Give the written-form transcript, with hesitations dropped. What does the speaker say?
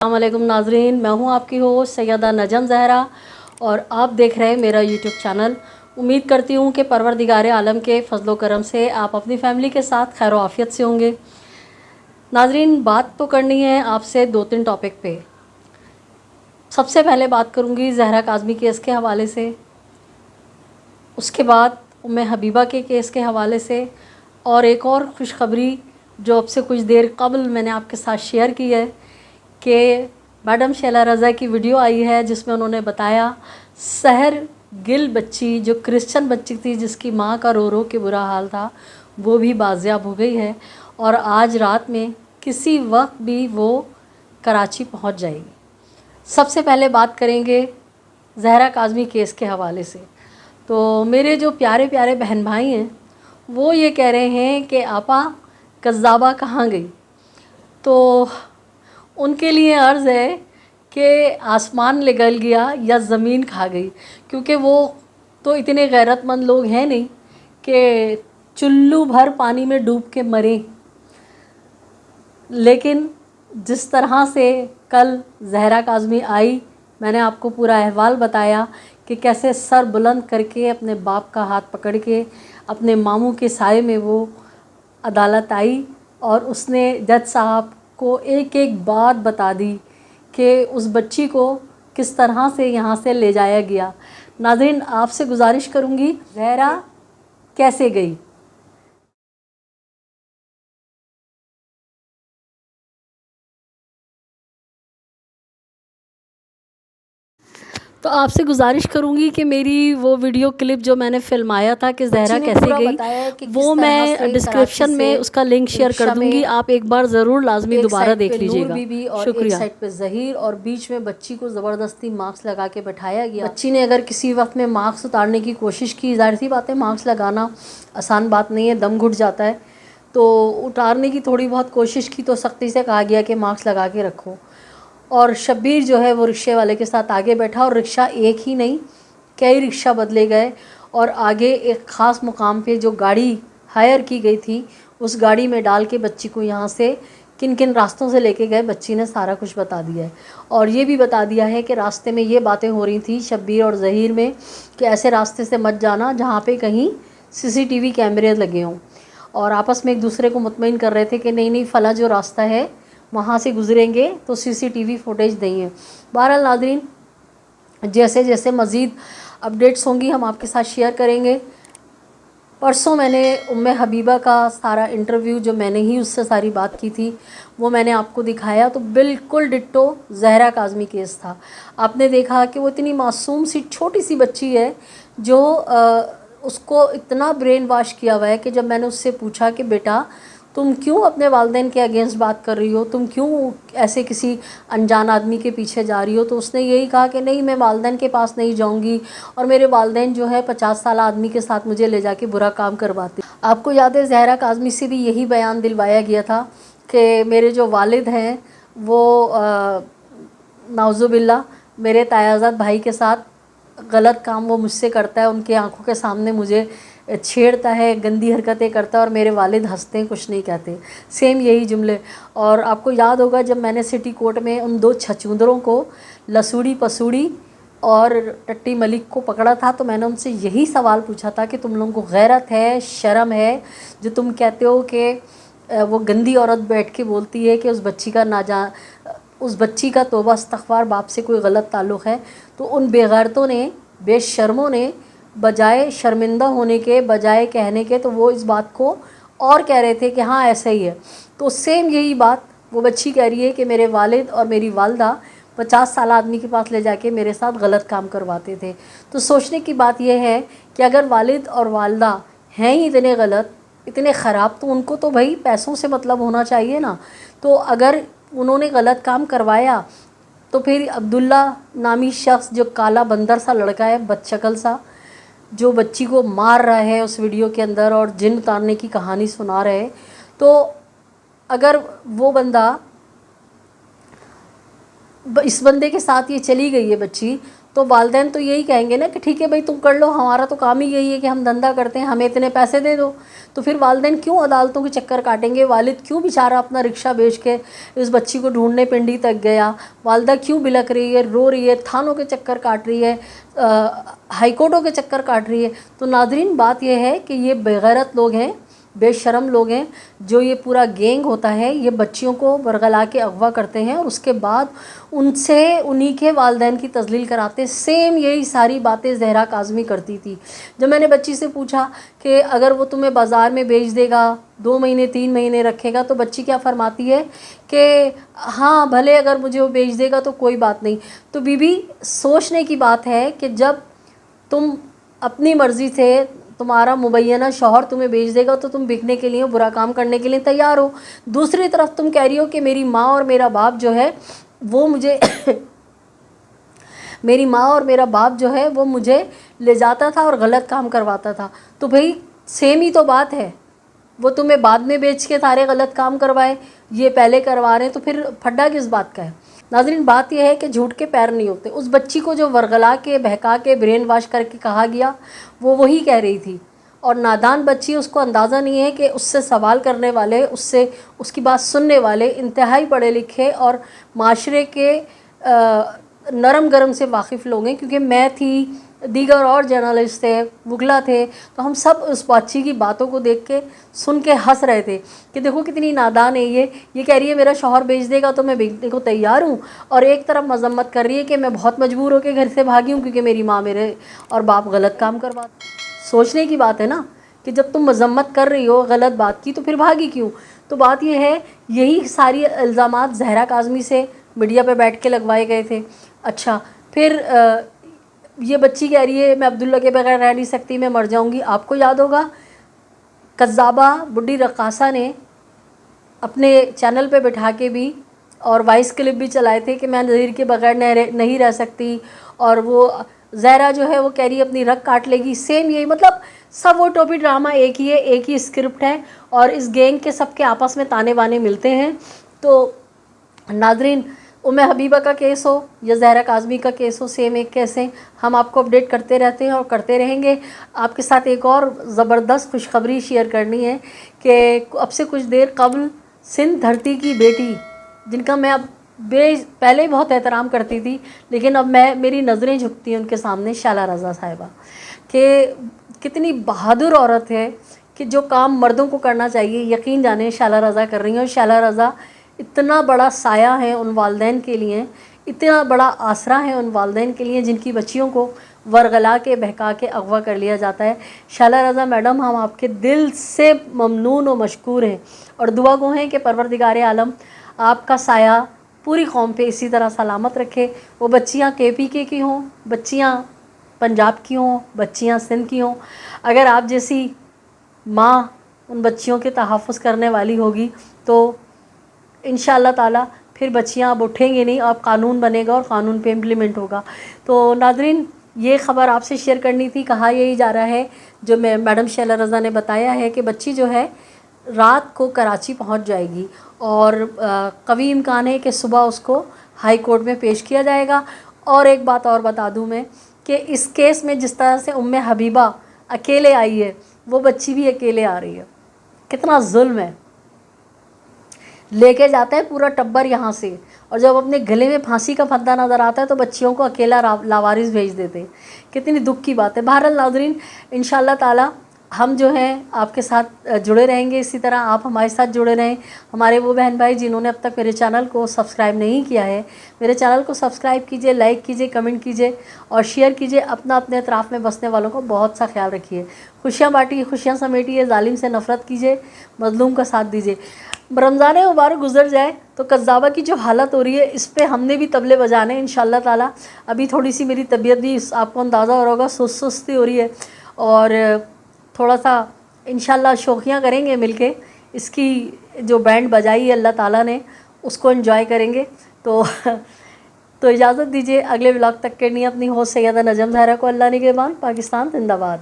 السلام علیکم ناظرین، میں ہوں آپ کی ہوسٹ سیدہ نجم زہرا اور آپ دیکھ رہے ہیں میرا یوٹیوب چینل۔ امید کرتی ہوں کہ پروردگار عالم کے فضل و کرم سے آپ اپنی فیملی کے ساتھ خیر و عافیت سے ہوں گے۔ ناظرین، بات تو کرنی ہے آپ سے 2-3 ٹاپک پہ۔ سب سے پہلے بات کروں گی زہرا کاظمی کیس کے حوالے سے، اس کے بعد ام حبیبہ کے کیس کے حوالے سے، اور ایک اور خوشخبری جو اب سے کچھ دیر قبل میں نے آپ کے ساتھ شیئر کی ہے کہ میڈم شیلا رضا کی ویڈیو آئی ہے جس میں انہوں نے بتایا سحر گل بچی جو کرسچن بچی تھی جس کی ماں کا رو رو کے برا حال تھا، وہ بھی بازیاب ہو گئی ہے اور آج رات میں کسی وقت بھی وہ کراچی پہنچ جائے گی۔ سب سے پہلے بات کریں گے زہرا کاظمی کیس کے حوالے سے۔ تو میرے جو پیارے پیارے بہن بھائی ہیں وہ یہ کہہ رہے ہیں کہ آپا کذابہ کہاں گئی؟ تو ان کے لیے عرض ہے کہ آسمان نگل گیا یا زمین کھا گئی، کیونکہ وہ تو اتنے غیرت مند لوگ ہیں نہیں کہ چلو بھر پانی میں ڈوب کے مریں۔ لیکن جس طرح سے کل زہرا کاظمی آئی، میں نے آپ کو پورا احوال بتایا کہ کیسے سر بلند کر کے اپنے باپ کا ہاتھ پکڑ کے اپنے ماموں کے سائے میں وہ عدالت آئی اور اس نے جج صاحب کو ایک ایک بات بتا دی کہ اس بچی کو کس طرح سے یہاں سے لے جایا گیا۔ ناظرین، آپ سے گزارش کروں گی زہرا کیسے گئی؟ تو آپ سے گزارش کروں گی کہ میری وہ ویڈیو کلپ جو میں نے فلمایا تھا کہ زہرا کیسے گئی، وہ میں ڈسکرپشن میں اس کا لنک شیئر کر دوں گی، آپ ایک بار ضرور لازمی دوبارہ دیکھ لیجیے گا۔ شکریہ۔ ایک سائڈ پہ ظہیر اور بیچ میں بچی کو زبردستی ماسک لگا کے بٹھایا گیا۔ بچی نے اگر کسی وقت میں ماسک اتارنے کی کوشش کی، ظاہر سی بات ہے ماسک لگانا آسان بات نہیں ہے، دم گھٹ جاتا ہے، تو اتارنے کی تھوڑی بہت کوشش کی تو سختی سے کہا گیا کہ ماسک لگا کے رکھو، اور شبیر جو ہے وہ رکشے والے کے ساتھ آگے بیٹھا اور رکشہ ایک ہی نہیں کئی رکشہ بدلے گئے اور آگے ایک خاص مقام پہ جو گاڑی ہائر کی گئی تھی اس گاڑی میں ڈال کے بچی کو یہاں سے کن کن راستوں سے لے کے گئے، بچی نے سارا کچھ بتا دیا ہے اور یہ بھی بتا دیا ہے کہ راستے میں یہ باتیں ہو رہی تھیں شبیر اور ظہیر میں کہ ایسے راستے سے مت جانا جہاں پہ کہیں CCTV کیمرے لگے ہوں، اور آپس میں ایک دوسرے کو مطمئن کر رہے تھے کہ نہیں نہیں فلاں جو راستہ ہے وہاں سے گزریں گے تو CCTV فوٹیج دیں گے۔ بہرحال ناظرین، جیسے جیسے مزید اپڈیٹس ہوں گی ہم آپ کے ساتھ شیئر کریں گے۔ پرسوں میں نے ام حبیبہ کا سارا انٹرویو جو میں نے ہی اس سے ساری بات کی تھی وہ میں نے آپ کو دکھایا، تو بالکل ڈٹو زہرا کاظمی کیس تھا۔ آپ نے دیکھا کہ وہ اتنی معصوم سی چھوٹی سی بچی ہے جو اس کو اتنا برین واش کیا ہوا ہے کہ جب میں نے اس سے پوچھا کہ بیٹا تم کیوں اپنے والدین کے اگینسٹ بات کر رہی ہو، تم کیوں ایسے کسی انجان آدمی کے پیچھے جا رہی ہو، تو اس نے یہی کہا کہ نہیں میں والدین کے پاس نہیں جاؤں گی، اور میرے والدین جو ہے 50 سالہ آدمی کے ساتھ مجھے لے جا کے برا کام کرواتے۔ آپ کو یاد ہے زہرا کاظمی سے بھی یہی بیان دلوایا گیا تھا کہ میرے جو والد ہیں وہ نعوذ باللہ میرے تایازاد بھائی کے ساتھ غلط کام وہ مجھ سے کرتا ہے، ان کے آنکھوں کے سامنے مجھے چھیڑتا ہے، گندی حرکتیں کرتا ہے اور میرے والد ہنستے ہیں، کچھ نہیں کہتے، سیم یہی جملے۔ اور آپ کو یاد ہوگا جب میں نے سٹی کورٹ میں ان 2 چھچوندروں کو لسوڑی پسوڑی اور ٹٹی ملک کو پکڑا تھا تو میں نے ان سے یہی سوال پوچھا تھا کہ تم لوگوں کو غیرت ہے، شرم ہے، جو تم کہتے ہو کہ وہ گندی عورت بیٹھ کے بولتی ہے کہ اس بچی کا توبہ استغفار باپ سے کوئی غلط تعلق ہے، تو ان بے غیرتوں نے، بے شرموں نے بجائے شرمندہ ہونے کے، بجائے کہنے کے، تو وہ اس بات کو اور کہہ رہے تھے کہ ہاں ایسا ہی ہے۔ تو سیم یہی بات وہ بچی کہہ رہی ہے کہ میرے والد اور میری والدہ 50 سالہ آدمی کے پاس لے جا کے میرے ساتھ غلط کام کرواتے تھے۔ تو سوچنے کی بات یہ ہے کہ اگر والد اور والدہ ہیں ہی اتنے غلط، اتنے خراب، تو ان کو تو بھائی پیسوں سے مطلب ہونا چاہیے نا۔ تو اگر انہوں نے غلط کام کروایا تو پھر عبداللہ نامی شخص جو کالا بندر سا لڑکا ہے، بد شکل سا، جو بچی کو مار رہا ہے اس ویڈیو کے اندر اور جن اتارنے کی کہانی سنا رہے، تو اگر وہ بندہ، اس بندے کے ساتھ یہ چلی گئی ہے بچی، تو والدین تو یہی کہیں گے نا کہ ٹھیک ہے بھائی تم کر لو، ہمارا تو کام ہی یہی ہے کہ ہم دھندا کرتے ہیں، ہمیں اتنے پیسے دے دو۔ تو پھر والدین کیوں عدالتوں کے چکر کاٹیں گے؟ والد کیوں بیچارہ اپنا رکشہ بیچ کے اس بچی کو ڈھونڈنے پنڈی تک گیا؟ والدہ کیوں بلک رہی ہے، رو رہی ہے، تھانوں کے چکر کاٹ رہی ہے، ہائی کورٹوں کے چکر کاٹ رہی ہے؟ تو ناظرین بات یہ ہے کہ یہ بے غیرت لوگ ہیں، بے شرم لوگ ہیں، جو یہ پورا گینگ ہوتا ہے یہ بچیوں کو ورغلا کے اغوا کرتے ہیں اور اس کے بعد ان سے انہی کے والدین کی تذلیل کراتے ہیں۔ سیم یہی ساری باتیں زہرا کاظمی کرتی تھی۔ جب میں نے بچی سے پوچھا کہ اگر وہ تمہیں بازار میں بیچ دے گا، 2 مہینے 3 مہینے رکھے گا، تو بچی کیا فرماتی ہے کہ ہاں بھلے اگر مجھے وہ بیچ دے گا تو کوئی بات نہیں۔ تو بی بی سوچنے کی بات ہے کہ جب تم اپنی مرضی سے تمہارا مبینہ شوہر تمہیں بیچ دے گا تو تم بکنے کے لیے، برا کام کرنے کے لیے تیار ہو۔ دوسری طرف تم کہہ رہی ہو کہ میری ماں اور میرا باپ جو ہے وہ مجھے میری ماں اور میرا باپ جو ہے وہ مجھے لے جاتا تھا اور غلط کام کرواتا تھا۔ تو بھئی سیم ہی تو بات ہے، وہ تمہیں بعد میں بیچ کے سارے غلط کام کروائے، یہ پہلے کروا رہے ہیں، تو پھر پھڈا کس بات کا ہے؟ ناظرین بات یہ ہے کہ جھوٹ کے پیر نہیں ہوتے۔ اس بچی کو جو ورغلا کے، بہکا کے، برین واش کر کے کہا گیا وہ وہی کہہ رہی تھی، اور نادان بچی، اس کو اندازہ نہیں ہے کہ اس سے سوال کرنے والے، اس کی بات سننے والے انتہائی پڑھے لکھے اور معاشرے کے نرم گرم سے واقف لوگ ہیں، کیونکہ میں تھی، دیگر اور جرنلسٹ تھے، وکلا تھے، تو ہم سب اس بچی کی باتوں کو دیکھ کے سن کے ہنس رہے تھے کہ دیکھو کتنی نادان ہے یہ کہہ رہی ہے میرا شوہر بیچ دے گا تو میں بیچنے کو تیار ہوں، اور ایک طرف مذمت کر رہی ہے کہ میں بہت مجبور ہو کے گھر سے بھاگی ہوں کیونکہ میری ماں میرے اور باپ غلط کام کرواتے۔ سوچنے کی بات ہے نا کہ جب تم مذمت کر رہی ہو غلط بات کی تو پھر بھاگی کیوں؟ تو بات یہ ہے، یہی ساری الزامات زہرا کاظمی سے میڈیا پہ بیٹھ کے لگوائے گئے تھے۔ اچھا پھر یہ بچی کہہ رہی ہے میں عبداللہ کے بغیر رہ نہیں سکتی، میں مر جاؤں گی۔ آپ کو یاد ہوگا کذابہ بڈھی رقاصہ نے اپنے چینل پہ بٹھا کے بھی اور وائس کلپ بھی چلائے تھے کہ میں نذیر کے بغیر نہیں رہ سکتی، اور وہ زہرا جو ہے وہ کہہ رہی ہے اپنی رگ کاٹ لے گی۔ سیم یہی مطلب سب وہ ٹوپی ڈرامہ ایک ہی ہے، ایک ہی اسکرپٹ ہے، اور اس گینگ کے سب کے آپس میں تانے بانے ملتے ہیں۔ تو ناظرین حبیبہ کا کیس ہو یا زہرا کاظمی کا کیس ہو، سیم ایک کیس ہے، ہم آپ کو اپڈیٹ کرتے رہتے ہیں اور کرتے رہیں گے۔ آپ کے ساتھ ایک اور زبردست خوشخبری شیئر کرنی ہے کہ اب سے کچھ دیر قبل سندھ دھرتی کی بیٹی، جن کا میں اب پہلے ہی بہت احترام کرتی تھی لیکن اب میری نظریں جھکتی ہیں ان کے سامنے، شعلہ رضا صاحبہ، کہ کتنی بہادر عورت ہے کہ جو کام مردوں کو کرنا چاہیے یقین جانیں شعلہ رضا کر رہی ہیں، اور شعلہ رضا اتنا بڑا سایہ ہے ان والدین کے لیے، اتنا بڑا آسرا ہے ان والدین کے لیے جن کی بچیوں کو ورغلا کے، بہکا کے اغوا کر لیا جاتا ہے۔ شعلہ رضا میڈم ہم آپ کے دل سے ممنون و مشکور ہیں، اور دعا گو ہیں کہ پروردگار عالم آپ کا سایہ پوری قوم پہ اسی طرح سلامت رکھے۔ وہ بچیاں KPK کی ہوں، بچیاں پنجاب کی ہوں، بچیاں سندھ کی ہوں، اگر آپ جیسی ماں ان بچیوں کے تحفظ کرنے والی ہوگی تو انشاءاللہ تعالیٰ پھر بچیاں اب اٹھیں گی نہیں، اب قانون بنے گا اور قانون پہ امپلیمنٹ ہوگا۔ تو ناظرین یہ خبر آپ سے شیئر کرنی تھی، کہا یہی جا رہا ہے جو میڈم شعلہ رضا نے بتایا ہے کہ بچی جو ہے رات کو کراچی پہنچ جائے گی، اور قوی امکان ہے کہ صبح اس کو ہائی کورٹ میں پیش کیا جائے گا۔ اور ایک بات اور بتا دوں میں کہ اس کیس میں جس طرح سے حبیبہ اکیلے آئی ہے وہ بچی بھی اکیلے آ رہی ہے، کتنا ظلم ہے۔ لے کے جاتا ہے پورا ٹبر یہاں سے، اور جب اپنے گلے میں پھانسی کا پھندا نظر آتا ہے تو بچیوں کو اکیلا لاوارث بھیج دیتے ہیں، کتنی دکھ کی بات ہے۔ بہرحال ناظرین انشاءاللہ تعالی ہم جو ہیں آپ کے ساتھ جڑے رہیں گے، اسی طرح آپ ہمارے ساتھ جڑے رہیں۔ ہمارے وہ بہن بھائی جنہوں نے اب تک میرے چینل کو سبسکرائب نہیں کیا ہے، میرے چینل کو سبسکرائب کیجئے، لائک کیجئے، کمنٹ کیجئے اور شیئر کیجئے، اپنے اطراف میں بسنے والوں کو بہت سا خیال رکھیے، خوشیاں بانٹیے، خوشیاں سمیٹیے، ظالم سے نفرت کیجئے، مظلوم کا ساتھ دیجئے۔ رمضان مبارک گزر جائے تو کذابہ کی جو حالت ہو رہی ہے اس پہ ہم نے بھی طبلے بجانے ہیں انشاءاللہ تعالی۔ ابھی تھوڑی سی میری طبیعت بھی آپ کو اندازہ ہو رہا ہوگا، سستی ہو رہی ہے، اور تھوڑا سا انشاءاللہ شوخیاں کریں گے مل کے، اس کی جو بینڈ بجائی ہے اللہ تعالیٰ نے اس کو انجوائے کریں گے۔ تو اجازت دیجیے، اگلے ولاگ تک کے لیے اپنی ہوسٹ سیدہ نجم زہرا کو اللہ نگہبان۔ پاکستان زندہ باد۔